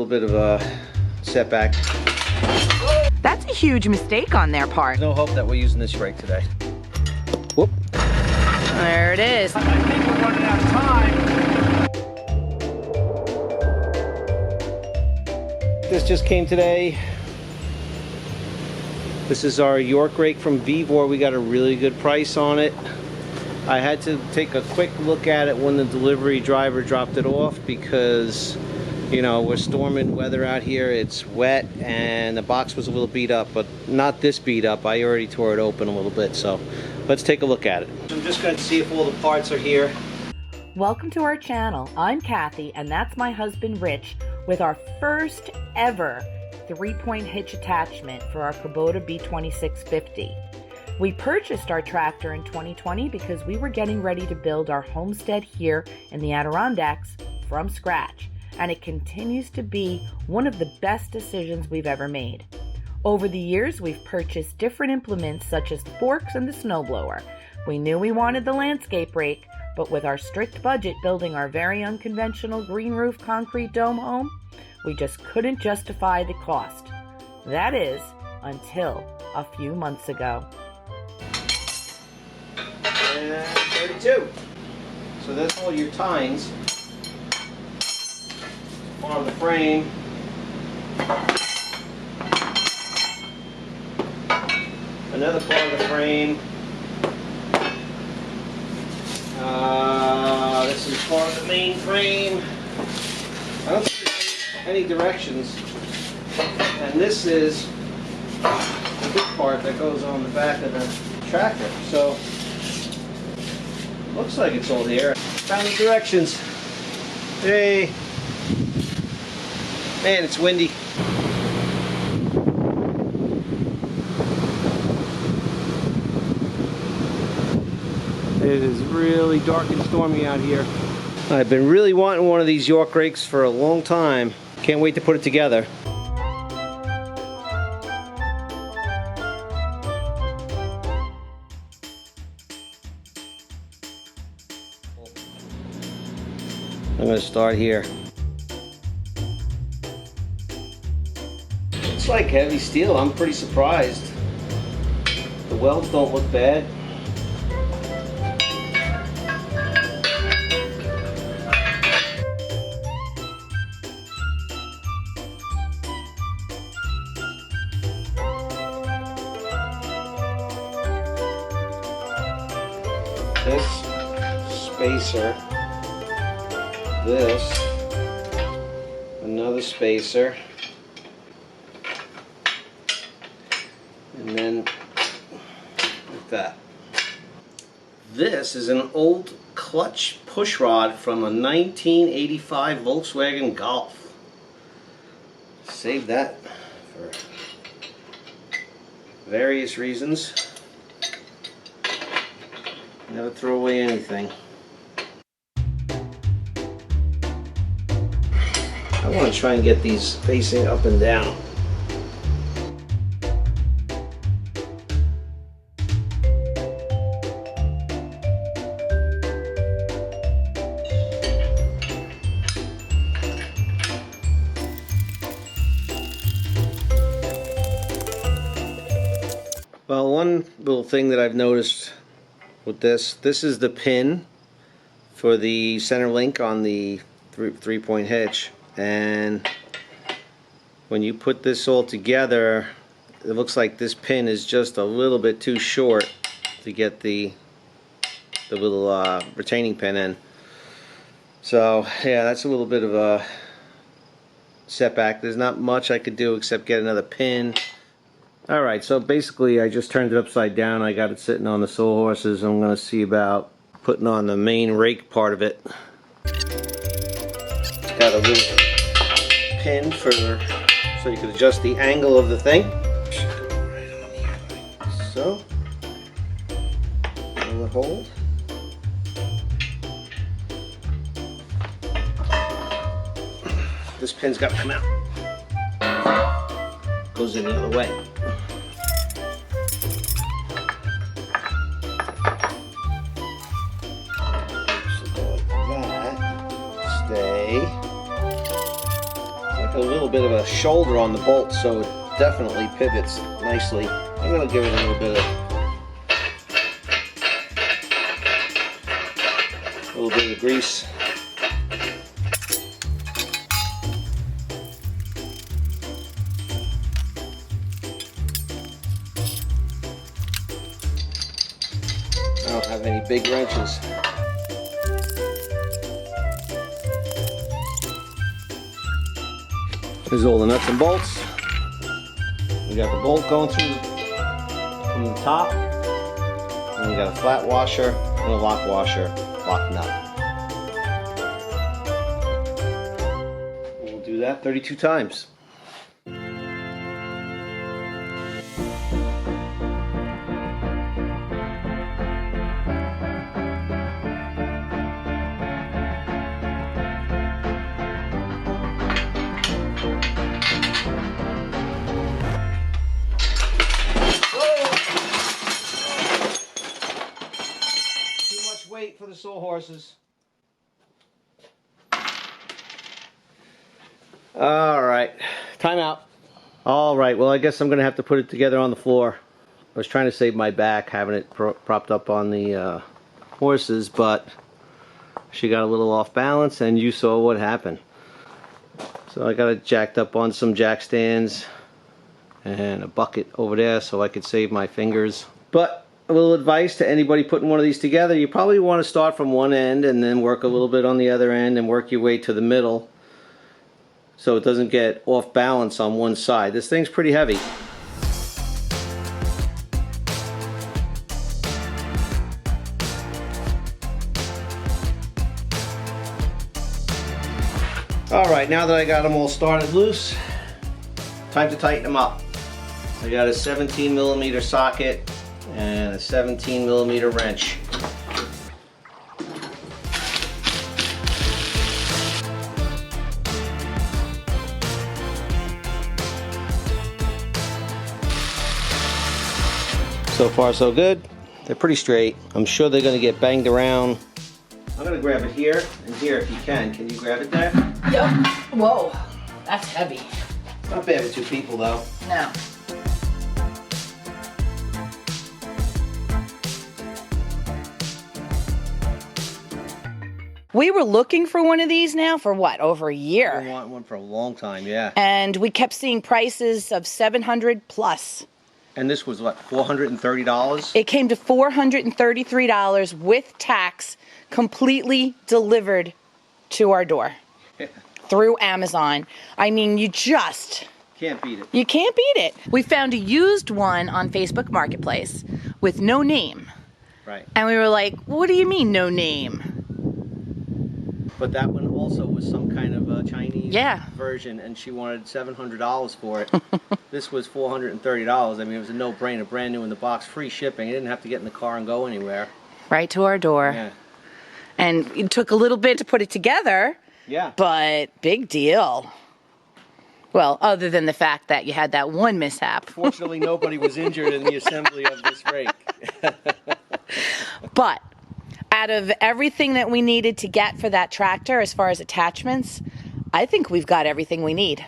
little bit of a setback. That's a huge mistake on their part. No hope that we're using this rake today. Whoop. There it is. I think we're running out of time. This just came today. This is our York rake from VEVOR. We got a really good price on it. I had to take a quick look at it when the delivery driver dropped it off because, you know, we're storming weather out here. It's wet and the box was a little beat up, but not this beat up. I already tore it open a little bit, so let's take a look at it. I'm just going to see if all the parts are here. Welcome to our channel. I'm Kathy, and that's my husband Rich, with our first ever 3-point hitch attachment for our Kubota B2650. We purchased our tractor in 2020 because we were getting ready to build our homestead here in the Adirondacks from scratch, and it continues to be one of the best decisions we've ever made. Over the years, we've purchased different implements such as the forks and the snowblower. We knew we wanted the landscape rake, but with our strict budget building our very unconventional green roof concrete dome home, we just couldn't justify the cost. That is, until a few months ago. And 32. So that's all your tines on the frame. Another part of the frame. This is part of the main frame. I don't see any directions. And this is the big part that goes on the back of the tractor. So looks like it's all here. Found the directions. Hey. Man, it's windy. It is really dark and stormy out here. I've been really wanting one of these York rakes for a long time. Can't wait to put it together. I'm going to start here. It's like heavy steel. I'm pretty surprised. The welds don't look bad. This spacer, this, another spacer, and then like that. This is an old clutch push rod from a 1985 Volkswagen Golf. Save that for various reasons. Never throw away anything. I want to try and get these facing up and down. Well, one little thing that I've noticed with this is the pin for the center link on the three-point hitch, and when you put this all together, it looks like this pin is just a little bit too short to get the little retaining pin in. So yeah, that's a little bit of a setback. There's not much I could do except get another pin. Alright, so basically I just turned it upside down. I got it sitting on the sawhorses. I'm going to see about putting on the main rake part of it. Got a little pin for so you can adjust the angle of the thing. Right on here, like so. On the hole. This pin's got to come out. Goes in the other way. So that stay. a little bit of a shoulder on the bolt, so it definitely pivots nicely. I'm going to give it a little bit of grease. I don't have any big wrenches. Here's all the nuts and bolts. We got the bolt going through from the top. And we got a flat washer and a lock washer, lock nut. We'll do that 32 times. Wait for the sawhorses. Alright, time out. Alright, well I guess I'm going to have to put it together on the floor. I was trying to save my back having it propped up on the horses, but she got a little off balance and you saw what happened. So I got it jacked up on some jack stands and a bucket over there so I could save my fingers. But a little advice to anybody putting one of these together, you probably want to start from one end and then work a little bit on the other end and work your way to the middle so it doesn't get off balance on one side. This thing's pretty heavy. Alright, now that I got them all started loose, time to tighten them up. I got a 17mm socket and a 17mm wrench. So far so good. They're pretty straight. I'm sure they're going to get banged around. I'm going to grab it here and here if you can. Can you grab it there? Yep. Whoa, that's heavy. Not bad with two people though. No. We were looking for one of these now for what, over a year? I've been wanting one for a long time, yeah. And we kept seeing prices of $700 plus. And this was what, $430? It came to $433 with tax, completely delivered to our door through Amazon. I mean, you just can't beat it. You can't beat it. We found a used one on Facebook Marketplace with no name. Right. And we were like, what do you mean no name? But that one also was some kind of a Chinese version, and she wanted $700 for it. This was $430. I mean, it was a no-brainer, brand new in the box, free shipping. You didn't have to get in the car and go anywhere. Right to our door. Yeah. And it took a little bit to put it together. Yeah. But big deal. Well, other than the fact that you had that one mishap. Fortunately, nobody was injured in the assembly of this rake. But out of everything that we needed to get for that tractor as far as attachments, I think we've got everything we need.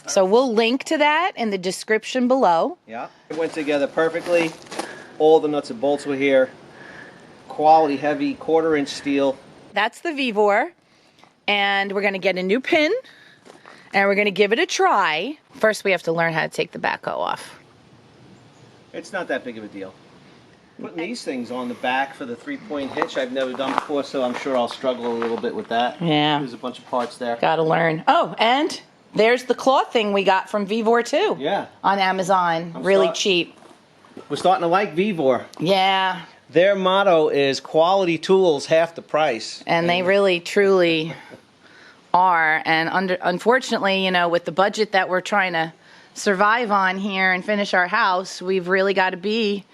So we'll link to that in the description below. Yeah, it went together perfectly. All the nuts and bolts were here. Quality heavy 1/4 inch steel. That's the VEVOR. And we're going to get a new pin. And we're going to give it a try. First we have to learn how to take the backhoe off. It's not that big of a deal. Putting these things on the back for the 3-point hitch I've never done before, so I'm sure I'll struggle a little bit with that. Yeah. There's a bunch of parts there. Gotta learn. Oh, and there's the cloth thing we got from VEVOR too. Yeah. On Amazon. Really cheap. We're starting to like VEVOR. Yeah. Their motto is quality tools, half the price. And they really, truly are. And unfortunately, you know, with the budget that we're trying to survive on here and finish our house, we've really got to be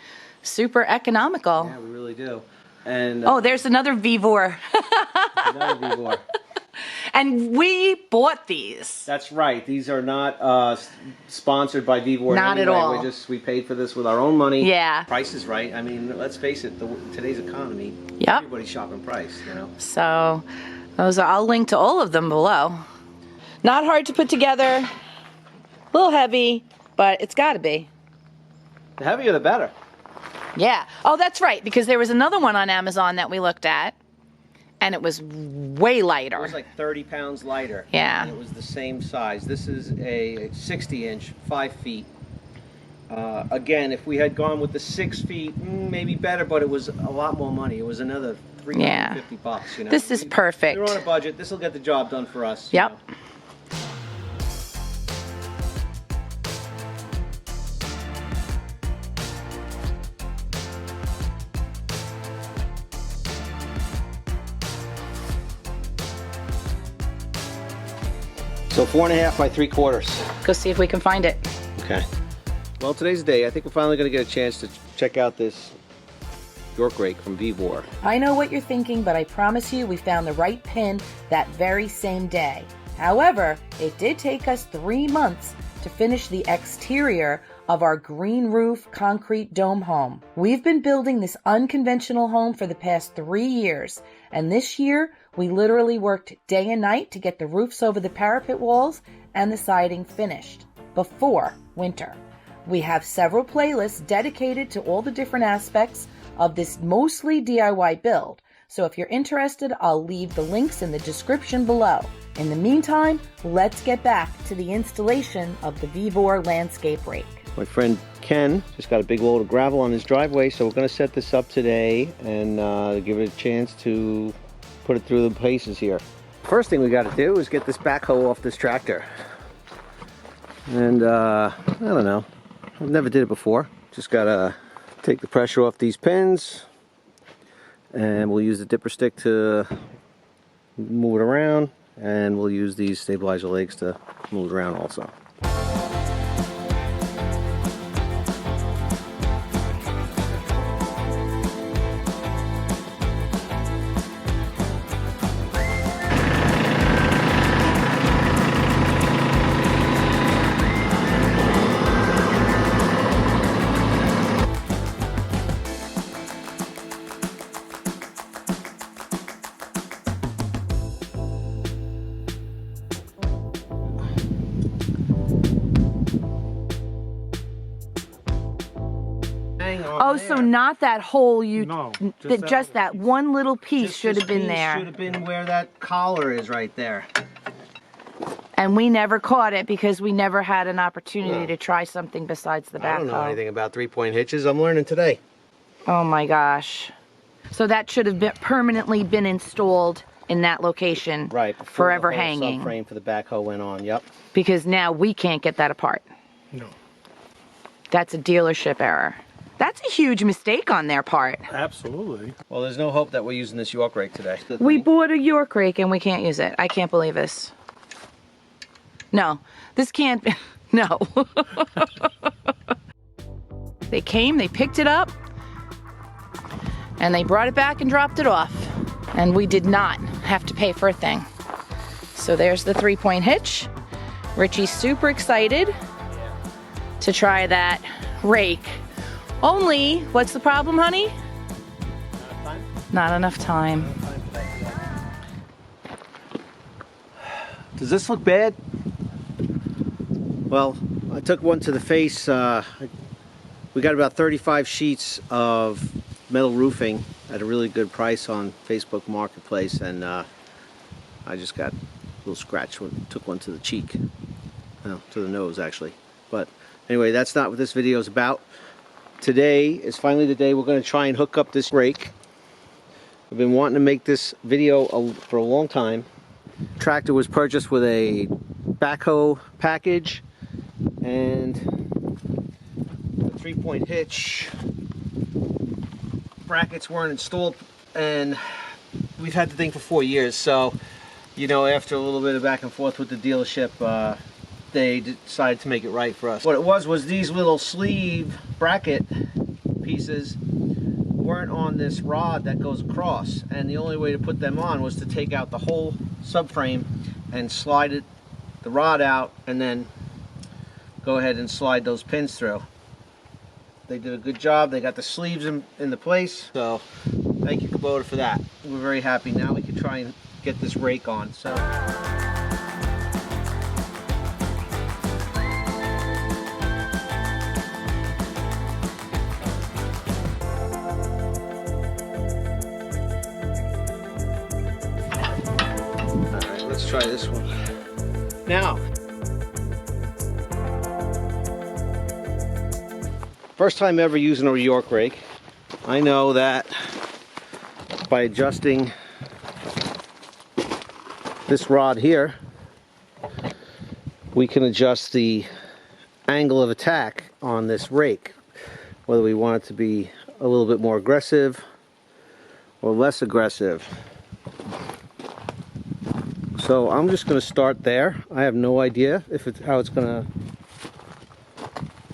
super economical. Yeah, we really do. And oh, there's another VEVOR. Another VEVOR. And we bought these. That's right. These are not sponsored by VEVOR. Not anyway. at all. We paid for this with our own money. Yeah. Price is right. I mean, let's face it. Today's economy. Yep. Everybody's shopping price. You know. So, those are. I'll link to all of them below. Not hard to put together. A little heavy, but it's got to be. The heavier the better. Yeah. Oh, that's right, because there was another one on Amazon that we looked at, and it was way lighter. It was like 30 pounds lighter. Yeah. And it was the same size. This is a 60-inch, 5 feet. Again, if we had gone with the 6 feet, maybe better, but it was a lot more money. It was another $350. You know? This is perfect. We're on a budget. This will get the job done for us. Yep. You know? So 4.5 by 3/4. Go see if we can find it. Okay. Well, today's the day. I think we're finally going to get a chance to check out this York rake from VEVOR. I know what you're thinking, but I promise you we found the right pin that very same day. However, it did take us 3 months to finish the exterior of our green roof concrete dome home. We've been building this unconventional home for the past 3 years, and this year we literally worked day and night to get the roofs over the parapet walls and the siding finished before winter. We have several playlists dedicated to all the different aspects of this mostly DIY build, so if you're interested, I'll leave the links in the description below. In the meantime, let's get back to the installation of the VEVOR landscape rake. My friend Ken just got a big load of gravel on his driveway, so we're going to set this up today and give it a chance to put it through the paces here. First thing we got to do is get this backhoe off this tractor. And I don't know, I've never did it before. Just got to take the pressure off these pins, and we'll use the dipper stick to move it around, and we'll use these stabilizer legs to move it around also. Oh, so not that hole you... No, just that one little piece should have been there. Should have been where that collar is right there. And we never caught it because we never had an opportunity to try something besides the backhoe. I don't know anything about 3-point hitches. I'm learning today. Oh my gosh. So that should have been permanently been installed in that location. Right. Forever the whole hanging. Subframe for the backhoe went on. Yep. Because now we can't get that apart. No. That's a dealership error. That's a huge mistake on their part. Absolutely. Well, there's no hope that we're using this York rake today. We bought a York rake and we can't use it. I can't believe this. No, this can't be. No. They came, they picked it up, and they brought it back and dropped it off. And we did not have to pay for a thing. So there's the 3-point hitch. Richie's super excited to try that rake. Only, what's the problem, honey? Not enough time. Does this look bad? Well, I took one to the face. We got about 35 sheets of metal roofing at a really good price on Facebook Marketplace, and I just got a little scratch when took one to the cheek. No, to the nose actually. But anyway, that's not what this video is about. Today is finally the day we're going to try and hook up this rake. I've been wanting to make this video for a long time. Tractor was purchased with a backhoe package and a 3-point hitch. Brackets weren't installed, and we've had the thing for 4 years. So, you know, after a little bit of back and forth with the dealership, they decided to make it right for us. What it was these little sleeve bracket pieces weren't on this rod that goes across, and the only way to put them on was to take out the whole subframe and slide the rod out, and then go ahead and slide those pins through. They did a good job. They got the sleeves in the place, so thank you, Kubota, for that. We're very happy. Now we can try and get this rake on. So try this one. Now, first time ever using a York rake. I know that by adjusting this rod here, we can adjust the angle of attack on this rake, whether we want it to be a little bit more aggressive or less aggressive. So I'm just going to start there. I have no idea if it's how it's going to,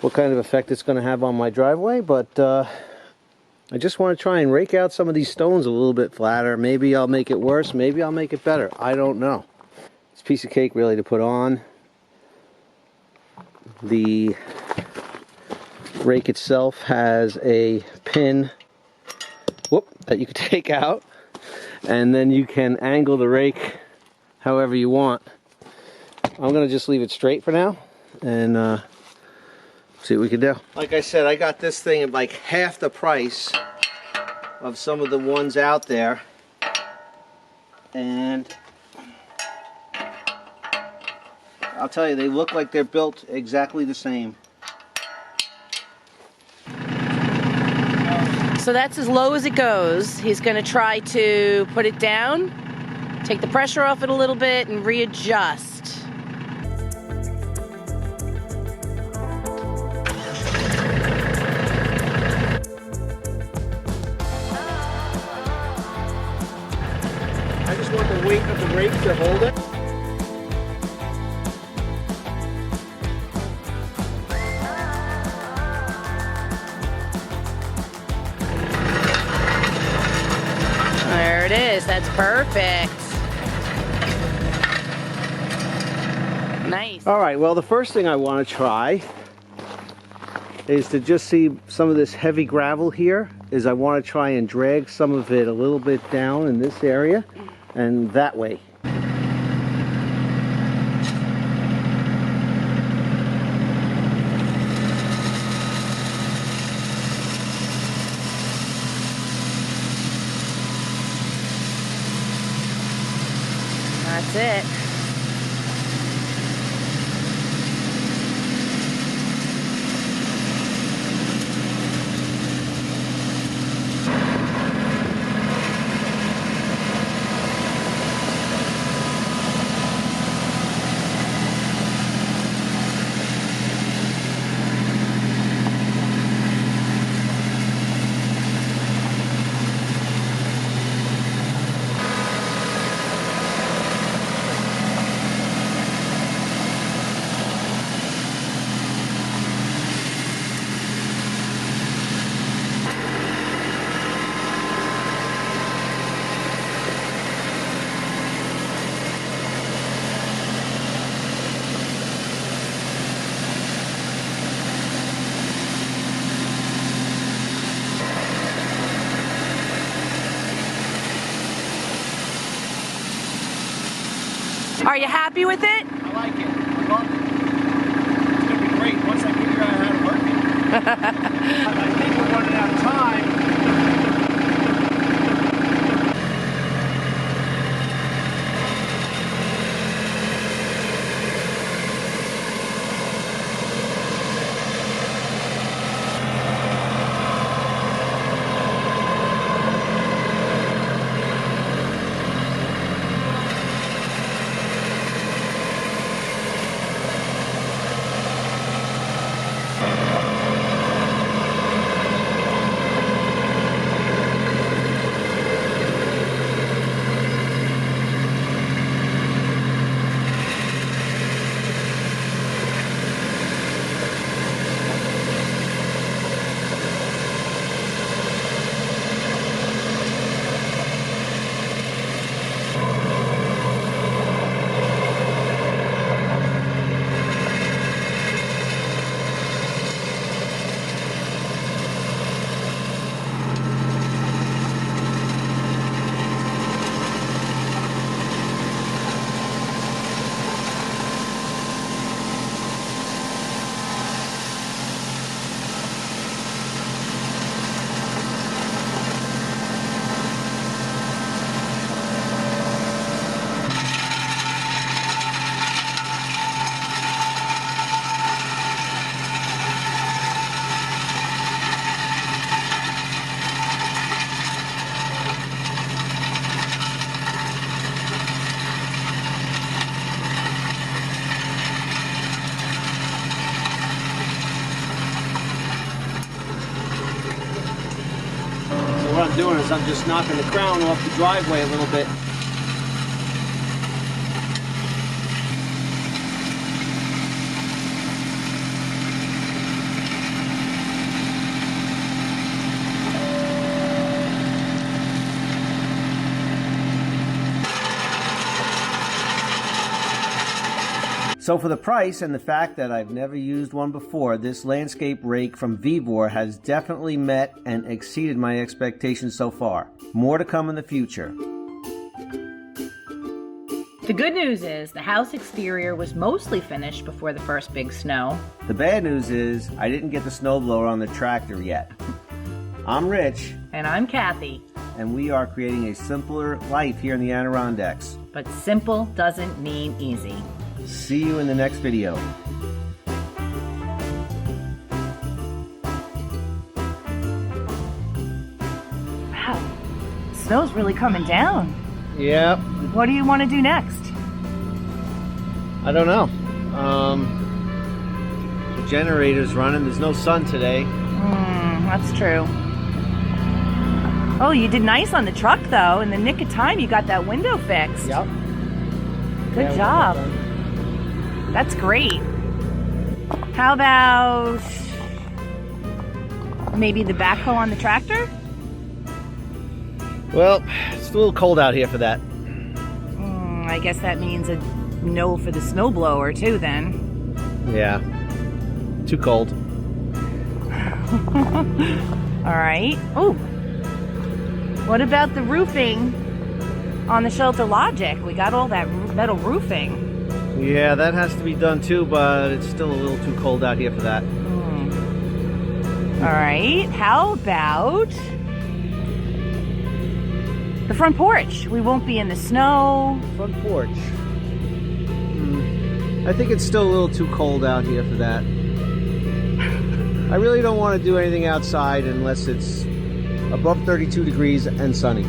what kind of effect it's going to have on my driveway, but I just want to try and rake out some of these stones a little bit flatter. Maybe I'll make it worse, maybe I'll make it better. I don't know. It's a piece of cake really to put on. The rake itself has a pin that you can take out, and then you can angle the rake however you want. I'm going to just leave it straight for now and see what we can do. Like I said, I got this thing at like half the price of some of the ones out there, and I'll tell you, they look like they're built exactly the same. So that's as low as it goes. He's going to try to put it down, take the pressure off it a little bit, and readjust. I just want the weight of the rake to hold it. There it is. That's perfect. Nice. All right, well, the first thing I want to try is to just see some of this heavy gravel here. Is I want to try and drag some of it a little bit down in this area and that way. That's it. Are you happy with it? I like it. I love it. It's going to be great once I figure out how to work it. I think we're running out of time. I'm doing is I'm just knocking the crown off the driveway a little bit. So for the price and the fact that I've never used one before, this landscape rake from VEVOR has definitely met and exceeded my expectations so far. More to come in the future. The good news is the house exterior was mostly finished before the first big snow. The bad news is I didn't get the snowblower on the tractor yet. I'm Rich. And I'm Kathy. And we are creating a simpler life here in the Adirondacks. But simple doesn't mean easy. See you in the next video. Wow, snow's really coming down. Yep. What do you want to do next? I don't know. The generator's running. There's no sun today. That's true. Oh, you did nice on the truck though. In the nick of time, you got that window fixed. Yep. Good job. That's great. How about maybe the backhoe on the tractor? Well, it's a little cold out here for that. I guess that means a no for the snowblower too then. Yeah. Too cold. All right. Oh, what about the roofing on the Shelter Logic? We got all that metal roofing. Yeah, that has to be done too, but it's still a little too cold out here for that. All right. How about the front porch? We won't be in the snow. Front porch. I think it's still a little too cold out here for that. I really don't want to do anything outside unless it's above 32 degrees and sunny.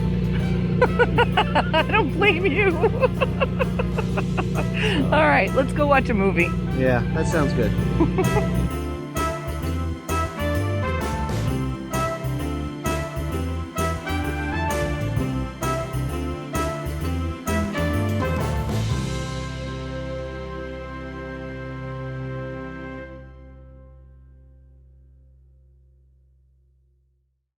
I don't blame you. All right, let's go watch a movie. Yeah, that sounds good.